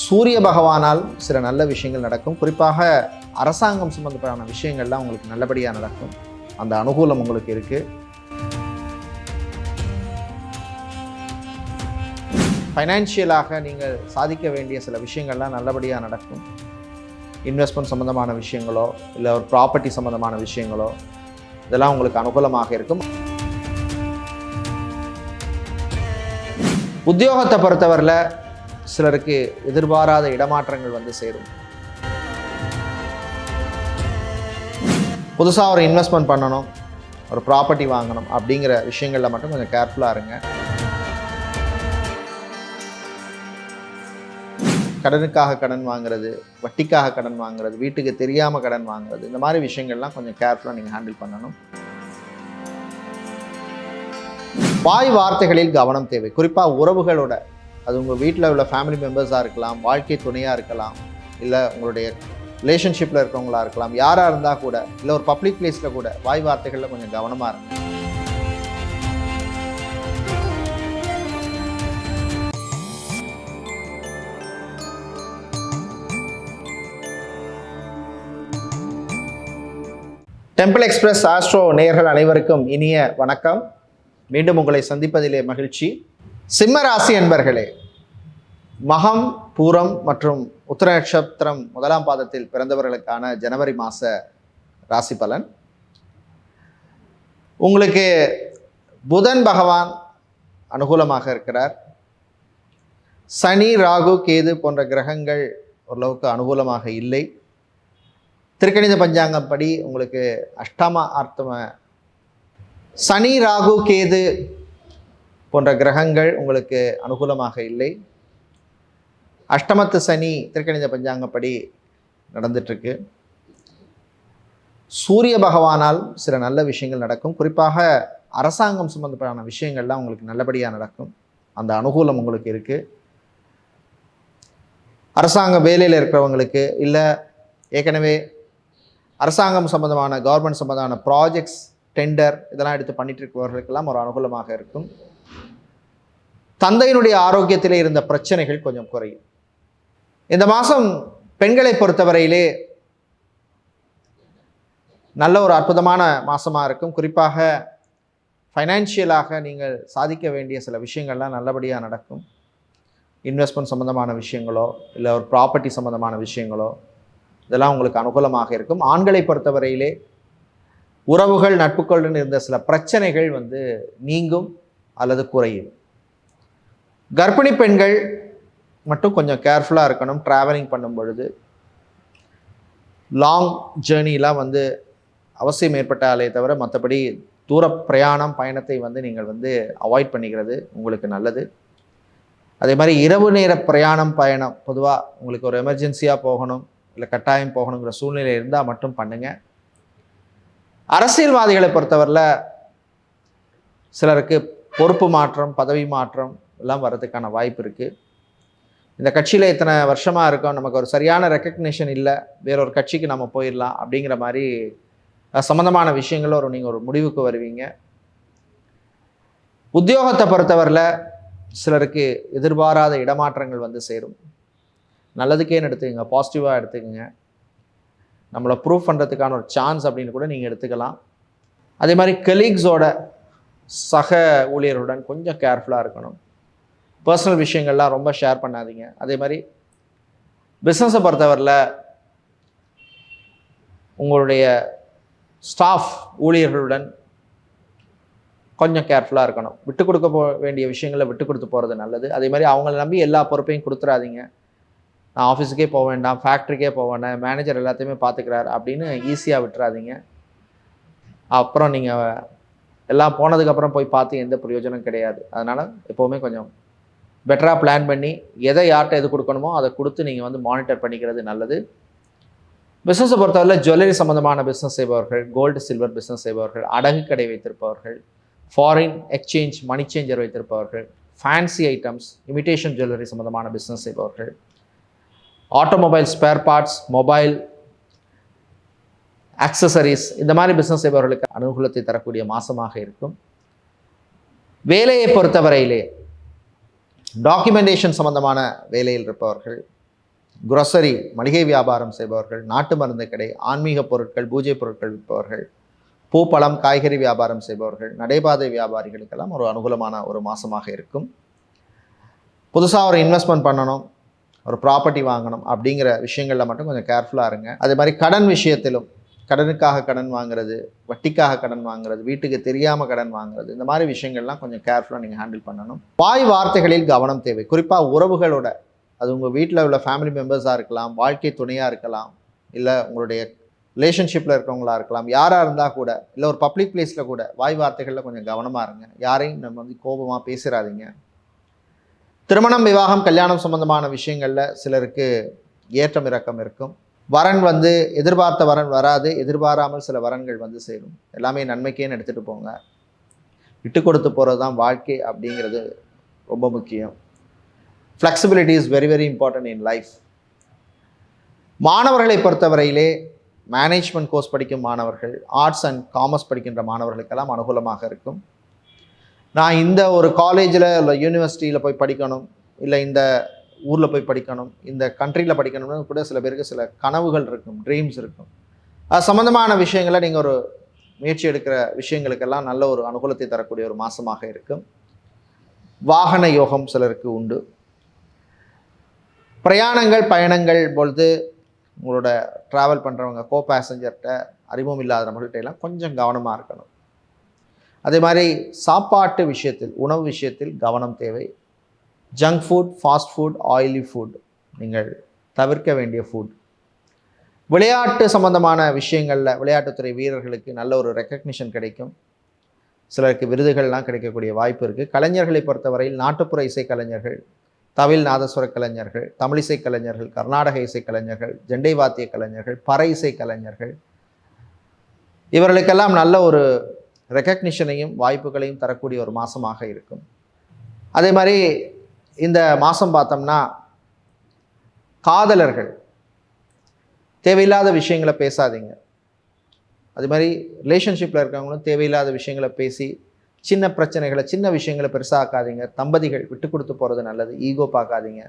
சூரிய பகவானால் சில நல்ல விஷயங்கள் நடக்கும். குறிப்பாக அரசாங்கம் சம்பந்தப்பட்ட விஷயங்கள்லாம் உங்களுக்கு நல்லபடியாக நடக்கும். அந்த அனுகூலம் உங்களுக்கு இருக்குது. ஃபைனான்ஷியலாக நீங்கள் சாதிக்க வேண்டிய சில விஷயங்கள்லாம் நல்லபடியாக நடக்கும். இன்வெஸ்ட்மெண்ட் சம்மந்தமான விஷயங்களோ இல்லை ஒரு ப்ராப்பர்ட்டி சம்மந்தமான விஷயங்களோ இதெல்லாம் உங்களுக்கு அனுகூலமாக இருக்கும். உத்தியோகத்தை பொறுத்தவரையில் சிலருக்கு எதிர்பாராத இடமாற்றங்கள் வந்து சேரும். புதுசாக ஒரு இன்வெஸ்ட்மெண்ட் பண்ணணும், ஒரு ப்ராப்பர்ட்டி வாங்கணும் அப்படிங்கிற விஷயங்களில் மட்டும் கொஞ்சம் கேர்ஃபுல்லாக இருங்க. கடனுக்காக கடன் வாங்குறது, வட்டிக்காக கடன் வாங்குறது, வீட்டுக்கு தெரியாமல் கடன் வாங்குறது, இந்த மாதிரி விஷயங்கள்லாம் கொஞ்சம் கேர்ஃபுல்லாக நீங்கள் ஹேண்டில் பண்ணணும். வாய் வார்த்தைகளில் கவனம் தேவை. குறிப்பாக உறவுகளோட, அது உங்கள் வீட்டில் உள்ள ஃபேமிலி மெம்பர்ஸாக இருக்கலாம், வாழ்க்கை துணையாக இருக்கலாம், இல்லை உங்களுடைய ரிலேஷன்ஷிப்பில் இருக்கிறவங்களா இருக்கலாம், யாராக இருந்தால் கூட, இல்லை ஒரு பப்ளிக் பிளேஸில் கூட வாய் வார்த்தைகளில் கொஞ்சம் கவனமாக இருங்க. டெம்பிள் எக்ஸ்பிரஸ் ஆஸ்ட்ரோ நேயர்கள் அனைவருக்கும் இனிய வணக்கம். மீண்டும் உங்களை சந்திப்பதிலே மகிழ்ச்சி. சிம்ம ராசி என்பர்களே, மகம், பூரம் மற்றும் உத்திர நட்சத்திரம் முதலாம் பாதத்தில் பிறந்தவர்களுக்கான ஜனவரி மாத ராசி பலன். உங்களுக்கு புதன் பகவான் அனுகூலமாக இருக்கிறார். சனி, ராகு, கேது போன்ற கிரகங்கள் ஓரளவுக்கு அனுகூலமாக இல்லை. திருக்கணித பஞ்சாங்கம் படி உங்களுக்கு அஷ்டம ஆர்த்தம சனி, ராகு, கேது போன்ற கிரகங்கள் உங்களுக்கு அனுகூலமாக இல்லை. அஷ்டமத்து சனி திருக்கணித பஞ்சாங்கப்படி நடந்துட்டுருக்கு. சூரிய பகவானால் சில நல்ல விஷயங்கள் நடக்கும். குறிப்பாக அரசாங்கம் சம்பந்தப்பட்ட விஷயங்கள்லாம் உங்களுக்கு நல்லபடியாக நடக்கும். அந்த அனுகூலம் உங்களுக்கு இருக்குது. அரசாங்க வேலையில் இருக்கிறவங்களுக்கு, இல்லை ஏற்கனவே அரசாங்கம் சம்பந்தமான கவர்மெண்ட் சம்பந்தமான ப்ராஜெக்ட்ஸ், டெண்டர் இதெல்லாம் எடுத்து பண்ணிட்டு இருக்கிறவர்களுக்கெல்லாம் ஒரு அனுகூலமாக இருக்கும். தந்தையினுடைய ஆரோக்கியத்திலே இருந்த பிரச்சனைகள் கொஞ்சம் குறையும். இந்த மாதம் பெண்களை பொறுத்தவரையிலே நல்ல ஒரு அற்புதமான மாதமாக இருக்கும். குறிப்பாக ஃபைனான்ஷியலாக நீங்கள் சாதிக்க வேண்டிய சில விஷயங்கள்லாம் நல்லபடியாக நடக்கும். இன்வெஸ்ட்மெண்ட் சம்மந்தமான விஷயங்களோ இல்லை ஒரு ப்ராப்பர்ட்டி சம்மந்தமான விஷயங்களோ இதெல்லாம் உங்களுக்கு அனுகூலமாக இருக்கும். ஆண்களை பொறுத்தவரையிலே உறவுகள், நட்புகளுடன் இருந்த சில பிரச்சனைகள் வந்து நீங்கும் அல்லது குறையும். கர்ப்பிணி பெண்கள் மட்டும் கொஞ்சம் கேர்ஃபுல்லாக இருக்கணும். ட்ராவலிங் பண்ணும் பொழுது லாங் ஜேர்னிலாம் வந்து அவசியம் ஏற்பட்டாலே தவிர மற்றபடி தூர பிரயாணம், பயணத்தை வந்து நீங்கள் வந்து அவாய்ட் பண்ணிக்கிறது உங்களுக்கு நல்லது. அதே மாதிரி இரவு நேர பிரயாணம், பயணம் பொதுவாக உங்களுக்கு ஒரு எமர்ஜென்சியாக போகணும் இல்லை கட்டாயம் போகணுங்கிற சூழ்நிலை இருந்தால் மட்டும் பண்ணுங்கள். அரசியல்வாதிகளை பொறுத்தவரையில் சிலருக்கு பொறுப்பு மாற்றம், பதவி மாற்றம் எல்லாம் வர்றதுக்கான வாய்ப்பு இருக்குது. இந்த கட்சியில் இத்தனை வருஷமாக இருக்கோம், நமக்கு ஒரு சரியான ரெக்கக்னிஷன் இல்லை, வேறொரு கட்சிக்கு நம்ம போயிடலாம் அப்படிங்கிற மாதிரி சம்மந்தமான விஷயங்களும் நீங்கள் ஒரு முடிவுக்கு வருவீங்க. உத்தியோகத்தை பொறுத்தவரையில் சிலருக்கு எதிர்பாராத இடமாற்றங்கள் வந்து சேரும். நல்லதுக்கேன்னு எடுத்துக்கங்க, பாசிட்டிவாக எடுத்துக்கங்க. நம்மளை ப்ரூவ் பண்ணுறதுக்கான ஒரு சான்ஸ் அப்படின்னு கூட நீங்கள் எடுத்துக்கலாம். அதே மாதிரி கலீக்ஸோட, சக ஊழியர்களுடன் கொஞ்சம் கேர்ஃபுல்லாக இருக்கணும். பர்சனல் விஷயங்கள்லாம் ரொம்ப ஷேர் பண்ணாதீங்க. அதே மாதிரி பிஸ்னஸை பொறுத்தவரையில் உங்களுடைய ஸ்டாஃப், ஊழியர்களுடன் கொஞ்சம் கேர்ஃபுல்லாக இருக்கணும். விட்டு கொடுக்க வேண்டிய விஷயங்களை விட்டு கொடுத்து போகிறது நல்லது. அதே மாதிரி அவங்கள நம்பி எல்லா பொறுப்பையும் கொடுத்துடாதீங்க. நான் ஆஃபீஸுக்கே போக வேண்டாம், ஃபேக்ட்ரிக்கே போக வேண்டாம், மேனேஜர் எல்லாத்தையுமே பார்த்துக்கிறார் அப்படின்னு ஈஸியாக விட்டுறாதீங்க. அப்புறம் நீங்கள் எல்லாம் போனதுக்கப்புறம் போய் பார்த்து எந்த பிரயோஜனம் கிடையாது. அதனால் எப்போவுமே கொஞ்சம் பெட்டராக பிளான் பண்ணி எதை யார்கிட்ட எது கொடுக்கணுமோ அதை கொடுத்து நீங்கள் வந்து மானிட்டர் பண்ணிக்கிறது நல்லது. பிஸ்னஸை பொறுத்தவரையில் ஜுவல்லரி சம்மந்தமான பிஸ்னஸ் செய்பவர்கள், கோல்டு சில்வர் பிஸ்னஸ் செய்பவர்கள், அடகு கடை வைத்திருப்பவர்கள், ஃபாரின் எக்ஸ்சேஞ்ச் மணி சேஞ்சர் வைத்திருப்பவர்கள், ஃபேன்சி ஐட்டம்ஸ், இமிட்டேஷன் ஜுவல்லரி சம்மந்தமான பிஸ்னஸ் செய்பவர்கள், automobile spare parts, mobile accessories, இந்த மாதிரி பிஸ்னஸ் செய்பவர்களுக்கு அனுகூலத்தை தரக்கூடிய மாதமாக இருக்கும். வேலையை பொறுத்தவரையிலே டாக்குமெண்டேஷன் சம்பந்தமான வேலையில் இருப்பவர்கள், குரோசரி மளிகை வியாபாரம் செய்பவர்கள், நாட்டு மருந்து கடை, ஆன்மீக பொருட்கள், பூஜை பொருட்கள் விற்பவர்கள், பூ பழம் காய்கறி வியாபாரம் செய்பவர்கள், நடைபாதை வியாபாரிகளுக்கெல்லாம் ஒரு அனுகூலமான ஒரு மாதமாக இருக்கும். புதுசாக ஒரு இன்வெஸ்ட்மெண்ட் பண்ணணும், ஒரு ப்ராப்பர்ட்டி வாங்கணும் அப்படிங்கிற விஷயங்களில் மட்டும் கொஞ்சம் கேர்ஃபுல்லாக இருங்க. அதே மாதிரி கடன் விஷயத்திலும், கடனுக்காக கடன் வாங்குறது, வட்டிக்காக கடன் வாங்குறது, வீட்டுக்கு தெரியாமல் கடன் வாங்குறது, இந்த மாதிரி விஷயங்கள்லாம் கொஞ்சம் கேர்ஃபுல்லாக நீங்கள் ஹேண்டில் பண்ணணும். வாய் வார்த்தைகளில் கவனம் தேவை. குறிப்பாக உறவுகளோட, அது உங்கள் வீட்டில் உள்ள ஃபேமிலி மெம்பர்ஸாக இருக்கலாம், வாழ்க்கை துணையாக இருக்கலாம், இல்லை உங்களுடைய ரிலேஷன்ஷிப்பில் இருக்கவங்களா இருக்கலாம், யாராக இருந்தால் கூட, இல்லை ஒரு பப்ளிக் பிளேஸில் கூட வாய் வார்த்தைகளில் கொஞ்சம் கவனமாக இருங்க. யாரையும் நம்ம வந்து கோபமாக பேசிடாதீங்க. திருமணம், விவாகம், கல்யாணம் சம்பந்தமான விஷயங்களில் சிலருக்கு ஏற்றம் இறக்கம் இருக்கும். வரன் வந்து எதிர்பார்த்த வரன் வராது, எதிர்பாராமல் சில வரன்கள் வந்து சேரும். எல்லாமே நன்மைக்கேன்னு எடுத்துகிட்டு போங்க. விட்டு கொடுத்து போகிறது தான் வாழ்க்கை அப்படிங்கிறது ரொம்ப முக்கியம். Flexibility is very very important in life. மாணவர்களை பொறுத்தவரையிலே மேனேஜ்மெண்ட் கோர்ஸ் படிக்கும் மாணவர்கள், ஆர்ட்ஸ் அண்ட் காமர்ஸ் படிக்கின்ற மாணவர்களுக்கெல்லாம் அனுகூலமாக இருக்கும். நான் இந்த ஒரு காலேஜில் இல்லை யூனிவர்சிட்டியில் போய் படிக்கணும், இல்லை இந்த ஊரில் போய் படிக்கணும், இந்த கண்ட்ரியில் படிக்கணும்னு கூட சில பேருக்கு சில கனவுகள் இருக்கும், ட்ரீம்ஸ் இருக்கும். அது சம்மந்தமான விஷயங்களை நீங்கள் ஒரு முயற்சி எடுக்கிற விஷயங்களுக்கெல்லாம் நல்ல ஒரு அனுகூலத்தை தரக்கூடிய ஒரு மாதமாக இருக்கும். வாகன யோகம் சிலருக்கு உண்டு. பிரயாணங்கள், பயணங்கள் பொழுது உங்களோட ட்ராவல் பண்ணுறவங்க, கோ பேசஞ்சர்கிட்ட, அறிமுகம் இல்லாத நம்மள்கிட்ட எல்லாம் கொஞ்சம் கவனமாக இருக்கணும். அதே மாதிரி சாப்பாட்டு விஷயத்தில், உணவு விஷயத்தில் கவனம் தேவை. Junk food, fast food, oily food நீங்கள் தவிர்க்க வேண்டிய ஃபுட். விளையாட்டு சம்பந்தமான விஷயங்களில் விளையாட்டுத்துறை வீரர்களுக்கு நல்ல ஒரு ரெக்கக்னிஷன் கிடைக்கும். சிலருக்கு விருதுகள்லாம் கிடைக்கக்கூடிய வாய்ப்பு இருக்குது. கலைஞர்களை பொறுத்தவரையில் நாட்டுப்புற இசை கலைஞர்கள், தவில் நாதஸ்வர கலைஞர்கள், தமிழிசை கலைஞர்கள், கர்நாடக இசை கலைஞர்கள், ஜெண்டை வாத்திய கலைஞர்கள், பறை இசை கலைஞர்கள், இவர்களுக்கெல்லாம் நல்ல ஒரு ரெக்கக்னிஷனையும் வாய்ப்புகளையும் தரக்கூடிய ஒரு மாதமாக இருக்கும். அதே மாதிரி இந்த மாதம் பார்த்தோம்னா காதலர்கள் தேவையில்லாத விஷயங்களை பேசாதீங்க. அது மாதிரி ரிலேஷன்ஷிப்பில் இருக்கவங்களும் தேவையில்லாத விஷயங்களை பேசி சின்ன பிரச்சனைகளை, சின்ன விஷயங்களை பெருசாக்காதீங்க. தம்பதிகள் விட்டு கொடுத்து போகிறது நல்லது. ஈகோ பார்க்காதீங்க.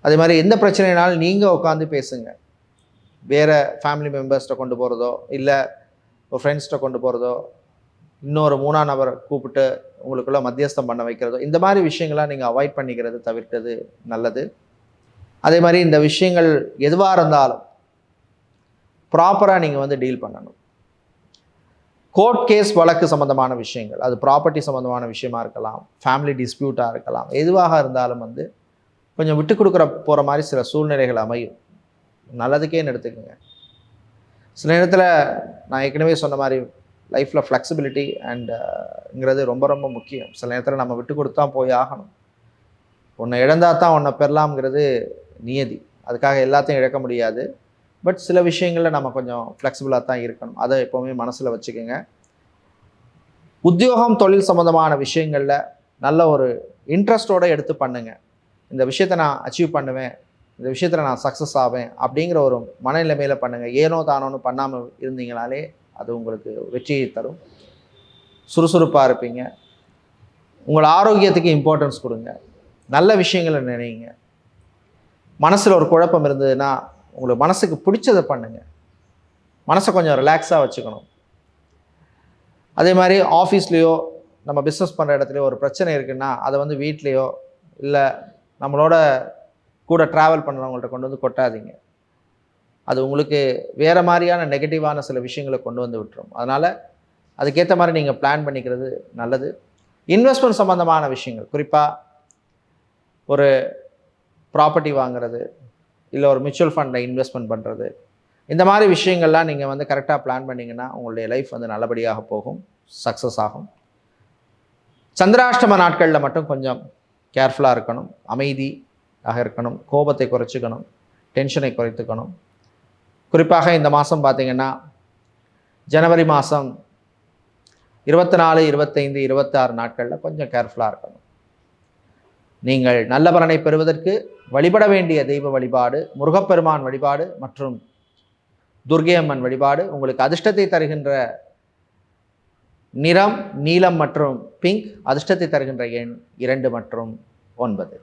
அதே மாதிரி எந்த பிரச்சனைனாலும் நீங்கள் உட்காந்து பேசுங்க. வேறு ஃபேமிலி மெம்பர்ஸ்கிட்ட கொண்டு போகிறதோ, இல்லை ஒரு ஃப்ரெண்ட்ஸ்கிட்ட கொண்டு போகிறதோ, இன்னொரு 3ஆம் நபரை கூப்பிட்டு உங்களுக்குள்ள மத்தியஸ்தம் பண்ண வைக்கிறதோ, இந்த மாதிரி விஷயங்கள்லாம் நீங்கள் அவாய்ட் பண்ணிக்கிறது, தவிர்க்கிறது நல்லது. அதே மாதிரி இந்த விஷயங்கள் எதுவாக இருந்தாலும் ப்ராப்பராக நீங்கள் வந்து டீல் பண்ணணும். கோர்ட் கேஸ், வழக்கு சம்மந்தமான விஷயங்கள், அது ப்ராப்பர்ட்டி சம்மந்தமான விஷயமா இருக்கலாம், ஃபேமிலி டிஸ்பியூட்டாக இருக்கலாம், எதுவாக இருந்தாலும் வந்து கொஞ்சம் விட்டு கொடுக்குற போகிற மாதிரி சில சூழ்நிலைகள் அமையும். நல்லதுக்கேன்னு எடுத்துக்கோங்க. சில நேரத்தில் நான் ஏற்கனவே சொன்ன மாதிரி லைஃப்பில் ஃப்ளெக்சிபிலிட்டி அண்டுங்கிறது ரொம்ப ரொம்ப முக்கியம். சில நேரத்தில் நம்ம விட்டு கொடுத்தா போய் ஆகணும். ஒன்றை இழந்தால் தான் ஒன்றை பெறலாம்ங்கிறது நியதி. அதுக்காக எல்லாத்தையும் இழக்க முடியாது. பட் சில விஷயங்களில் நம்ம கொஞ்சம் ஃப்ளெக்சிபிளாக தான் இருக்கணும். அதை எப்போவுமே மனசில் வச்சுக்கோங்க. உத்தியோகம், தொழில் சம்மந்தமான விஷயங்களில் நல்ல ஒரு இன்ட்ரெஸ்டோடு எடுத்து பண்ணுங்கள். இந்த விஷயத்தை நான் அச்சீவ் பண்ணுவேன், இந்த விஷயத்தில் நான் சக்ஸஸ் ஆவேன் அப்படிங்கிற ஒரு மனநிலைமையில் பண்ணுங்கள். ஏனோ தானோன்னு பண்ணாமல் இருந்தீங்கனாலே அது உங்களுக்கு வெற்றியை தரும். சுறுசுறுப்பாக இருப்பீங்க. உங்கள் ஆரோக்கியத்துக்கு இம்பார்ட்டன்ஸ் கொடுங்க. நல்ல விஷயங்களை நினைங்க. மனசில் ஒரு குழப்பம் இருந்ததுன்னா உங்களுக்கு மனசுக்கு பிடிச்சதை பண்ணுங்கள். மனசை கொஞ்சம் ரிலாக்ஸாக வச்சுக்கணும். அதே மாதிரி ஆஃபீஸ்லேயோ, நம்ம பிஸ்னஸ் பண்ணுற இடத்துலையோ ஒரு பிரச்சனை இருக்குன்னா அதை வந்து வீட்லேயோ இல்லை நம்மளோட கூட ட்ராவல் பண்ணுறவங்கள்ட்ட கொண்டு வந்து கொட்டாதீங்க. அது உங்களுக்கு வேறு மாதிரியான நெகட்டிவான சில விஷயங்களை கொண்டு வந்து விட்டுரும். அதனால் அதுக்கேற்ற மாதிரி நீங்கள் பிளான் பண்ணிக்கிறது நல்லது. இன்வெஸ்ட்மெண்ட் சம்மந்தமான விஷயங்கள், குறிப்பாக ஒரு ப்ராப்பர்ட்டி வாங்குறது, இல்லை ஒரு மியூச்சுவல் ஃபண்டில் இன்வெஸ்ட்மெண்ட் பண்ணுறது, இந்த மாதிரி விஷயங்கள்லாம் நீங்கள் வந்து கரெக்டாக பிளான் பண்ணிங்கன்னா உங்களுடைய லைஃப் வந்து நல்லபடியாக போகும், சக்ஸஸ் ஆகும். சந்திராஷ்டம நாட்களில் மட்டும் கொஞ்சம் கேர்ஃபுல்லாக இருக்கணும். அமைதியாக இருக்கணும். கோபத்தை குறைச்சிக்கணும். டென்ஷனை குறைத்துக்கணும். குறிப்பாக இந்த மாதம் பார்த்திங்கன்னா ஜனவரி மாதம் 24, 25, 26 நாட்களில் கொஞ்சம் கேர்ஃபுல்லாக இருக்கணும். நீங்கள் நல்ல பலனை பெறுவதற்கு வழிபட வேண்டிய தெய்வ வழிபாடு முருகப்பெருமான் வழிபாடு மற்றும் துர்க்கை அம்மன் வழிபாடு. உங்களுக்கு அதிர்ஷ்டத்தை தருகின்ற நிறம் நீலம் மற்றும் பிங்க். அதிர்ஷ்டத்தை தருகின்ற எண் 2 மற்றும் 9.